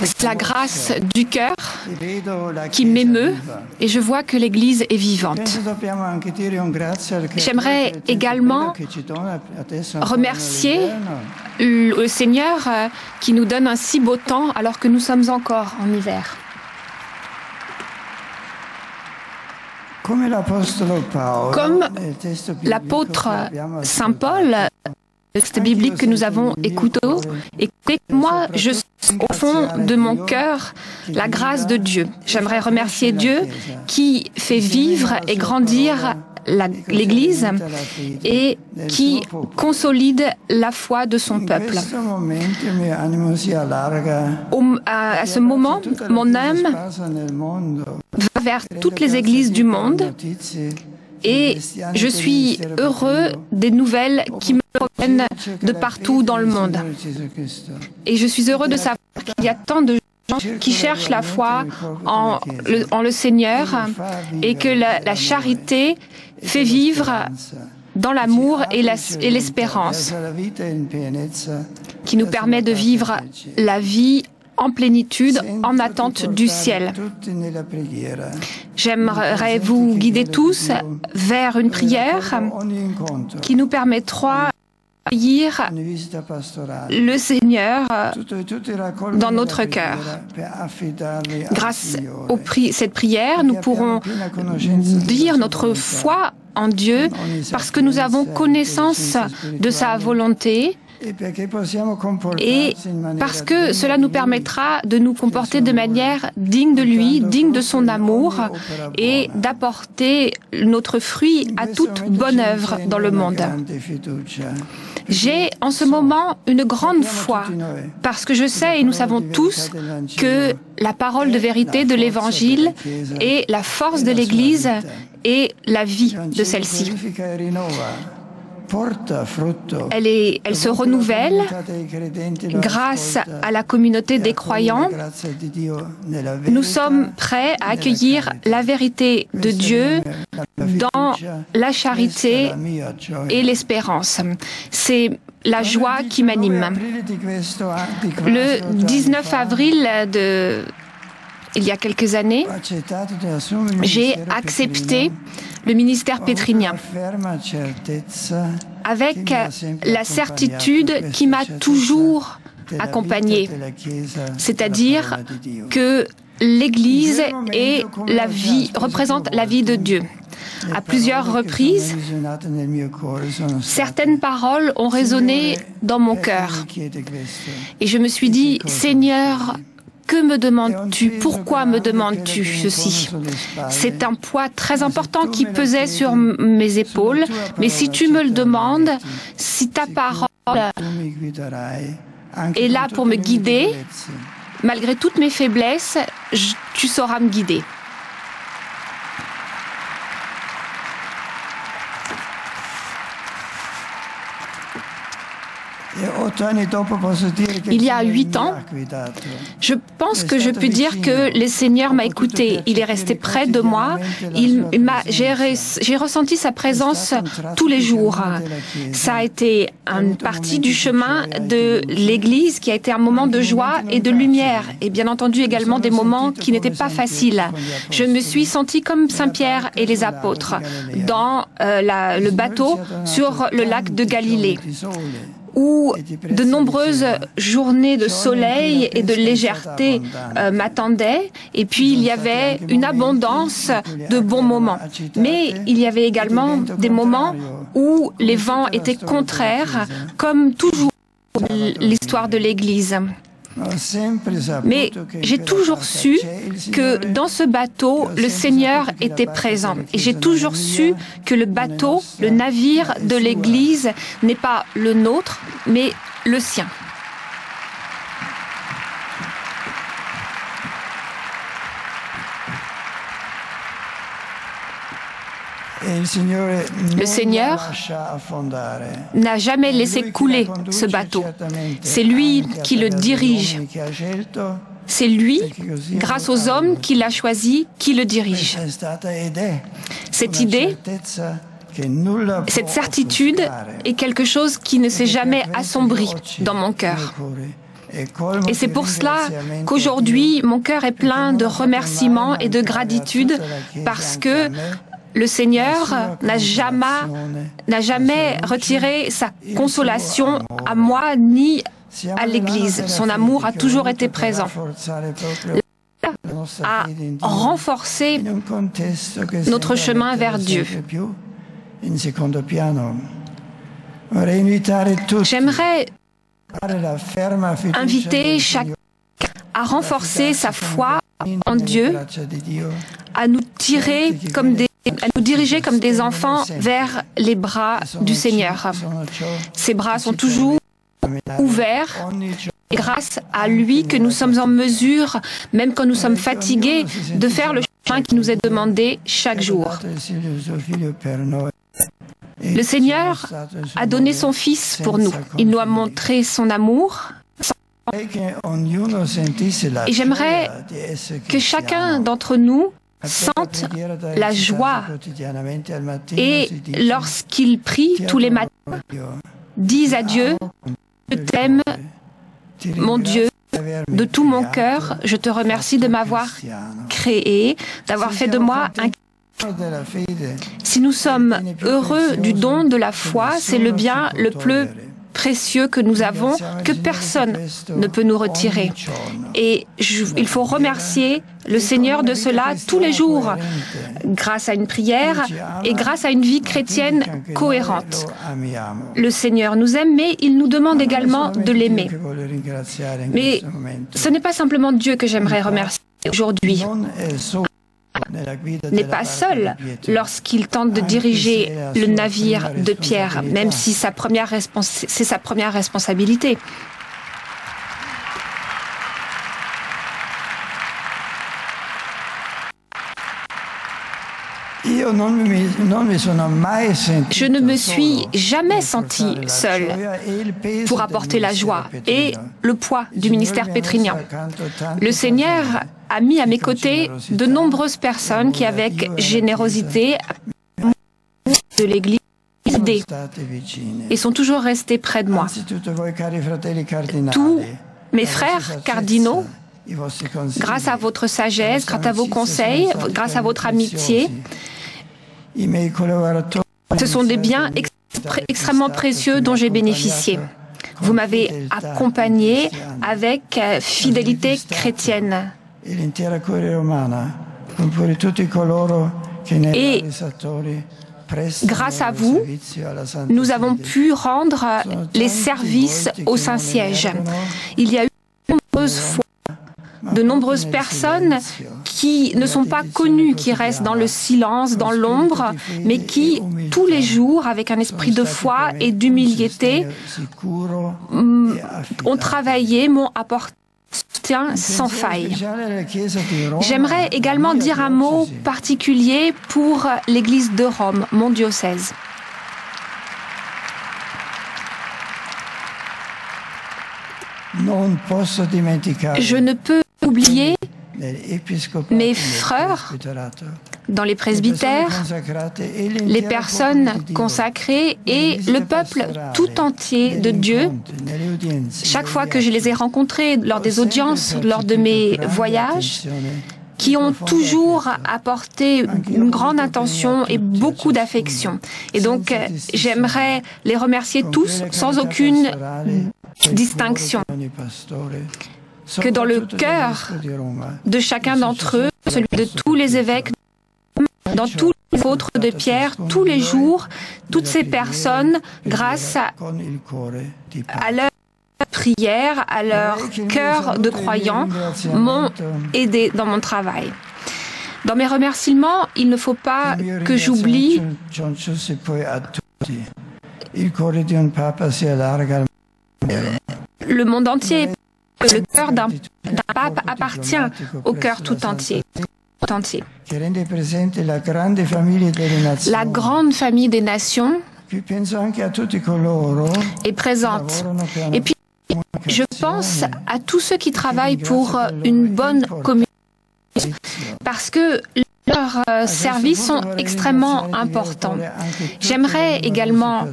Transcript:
C'est la grâce du cœur qui m'émeut et je vois que l'Église est vivante. J'aimerais également remercier le Seigneur qui nous donne un si beau temps alors que nous sommes encore en hiver. Comme l'apôtre Saint Paul, le texte biblique que nous avons écouté, moi, je sens au fond de mon cœur la grâce de Dieu. J'aimerais remercier Dieu qui fait vivre et grandir l'Église et qui consolide la foi de son peuple. À ce moment, mon âme va vers toutes les églises du monde et je suis heureux des nouvelles qui me proviennent de partout dans le monde. Et je suis heureux de savoir qu'il y a tant de gens qui cherchent la foi en le Seigneur et que la charité fait vivre dans l'amour et l'espérance, qui nous permet de vivre la vie en plénitude, en attente du ciel. J'aimerais vous guider tous vers une prière qui nous permettra d'accueillir le Seigneur dans notre cœur. Grâce à cette prière, nous pourrons dire notre foi en Dieu parce que nous avons connaissance de sa volonté et parce que cela nous permettra de nous comporter de manière digne de lui, digne de son amour et d'apporter notre fruit à toute bonne œuvre dans le monde. J'ai en ce moment une grande foi parce que je sais et nous savons tous que la parole de vérité de l'Évangile est la force de l'Église et la vie de celle-ci. Elle se renouvelle grâce à la communauté des croyants. Nous sommes prêts à accueillir la vérité de Dieu dans la charité et l'espérance. C'est la joie qui m'anime. Le 19 avril il y a quelques années, j'ai accepté le ministère pétrinien avec la certitude qui m'a toujours accompagnée, c'est-à-dire que l'Église représente la vie de Dieu. À plusieurs reprises, certaines paroles ont résonné dans mon cœur et je me suis dit, Seigneur, que me demandes-tu? Pourquoi me demandes-tu ceci? C'est un poids très important qui pesait sur mes épaules, mais si tu me le demandes, si ta parole est là pour me guider, malgré toutes mes faiblesses, tu sauras me guider. Il y a 8 ans, je pense que je peux dire que le Seigneur m'a écouté. Il est resté près de moi. J'ai ressenti sa présence tous les jours. Ça a été une partie du chemin de l'Église qui a été un moment de joie et de lumière. Et bien entendu également des moments qui n'étaient pas faciles. Je me suis sentie comme Saint Pierre et les apôtres dans le bateau sur le lac de Galilée, où de nombreuses journées de soleil et de légèreté m'attendaient. Et puis, il y avait une abondance de bons moments. Mais il y avait également des moments où les vents étaient contraires, comme toujours l'histoire de l'Église. Mais j'ai toujours su que dans ce bateau, le Seigneur était présent. Et j'ai toujours su que le bateau, le navire de l'Église n'est pas le nôtre, mais le sien. Le Seigneur n'a jamais laissé couler ce bateau. C'est lui qui le dirige. C'est lui, grâce aux hommes qu'il a choisis, qui le dirige. Cette idée Cette certitude est quelque chose qui ne s'est jamais assombri dans mon cœur. Et c'est pour cela qu'aujourd'hui, mon cœur est plein de remerciements et de gratitude parce que le Seigneur n'a jamais retiré sa consolation à moi ni à l'Église. Son amour a toujours été présent. A renforcé notre chemin vers Dieu. J'aimerais inviter chacun à renforcer sa foi en Dieu, à nous diriger comme des enfants vers les bras du Seigneur. Ses bras sont toujours ouverts. Et grâce à lui que nous sommes en mesure, même quand nous sommes fatigués, de faire le chemin qui nous est demandé chaque jour. Le Seigneur a donné son Fils pour nous. Il nous a montré son amour. Et j'aimerais que chacun d'entre nous sente la joie et lorsqu'il prie tous les matins, dise à Dieu, je t'aime, mon Dieu, de tout mon cœur, je te remercie de m'avoir créé, d'avoir fait de moi un... Si nous sommes heureux du don de la foi, c'est le bien le plus précieux que nous avons, que personne ne peut nous retirer. Et il faut remercier le Seigneur de cela tous les jours, grâce à une prière et grâce à une vie chrétienne cohérente. Le Seigneur nous aime, mais il nous demande également de l'aimer. Mais ce n'est pas simplement Dieu que j'aimerais remercier aujourd'hui. N'est pas seul lorsqu'il tente de diriger le navire de Pierre, même si c'est sa première responsabilité. Je ne me suis jamais senti seul pour apporter la joie et le poids du ministère pétrinien. Le Seigneur a mis à mes côtés de nombreuses personnes qui, avec générosité, de l'Église, aidé et sont toujours restés près de moi. Tous mes frères cardinaux, grâce à votre sagesse, grâce à vos conseils, grâce à votre amitié, ce sont des biens extrêmement précieux dont j'ai bénéficié. Vous m'avez accompagné avec fidélité chrétienne. Et grâce à vous, nous avons pu rendre les services au Saint-Siège. Il y a eu de nombreuses personnes qui ne sont pas connues, qui restent dans le silence, dans l'ombre, mais qui, tous les jours, avec un esprit de foi et d'humilité, ont travaillé, m'ont apporté un soutien sans faille. J'aimerais également dire un mot particulier pour l'Église de Rome, mon diocèse. Je ne peux oublier mes frères dans les presbytères, les personnes consacrées et le peuple tout entier de Dieu. Chaque fois que je les ai rencontrés lors des audiences, lors de mes voyages, qui ont toujours apporté une grande attention et beaucoup d'affection. Et donc, j'aimerais les remercier tous sans aucune distinction. Que dans le cœur de chacun d'entre eux, celui de tous les évêques, dans tous les apôtres de Pierre, tous les jours, toutes ces personnes, grâce à leur prière, à leur cœur de croyants, m'ont aidé dans mon travail. Dans mes remerciements, il ne faut pas que j'oublie le monde entier. Le cœur d'un pape appartient au cœur tout entier. La grande famille des nations est présente. Et puis, je pense à tous ceux qui travaillent pour une bonne communauté, parce que leurs services sont extrêmement importants. J'aimerais également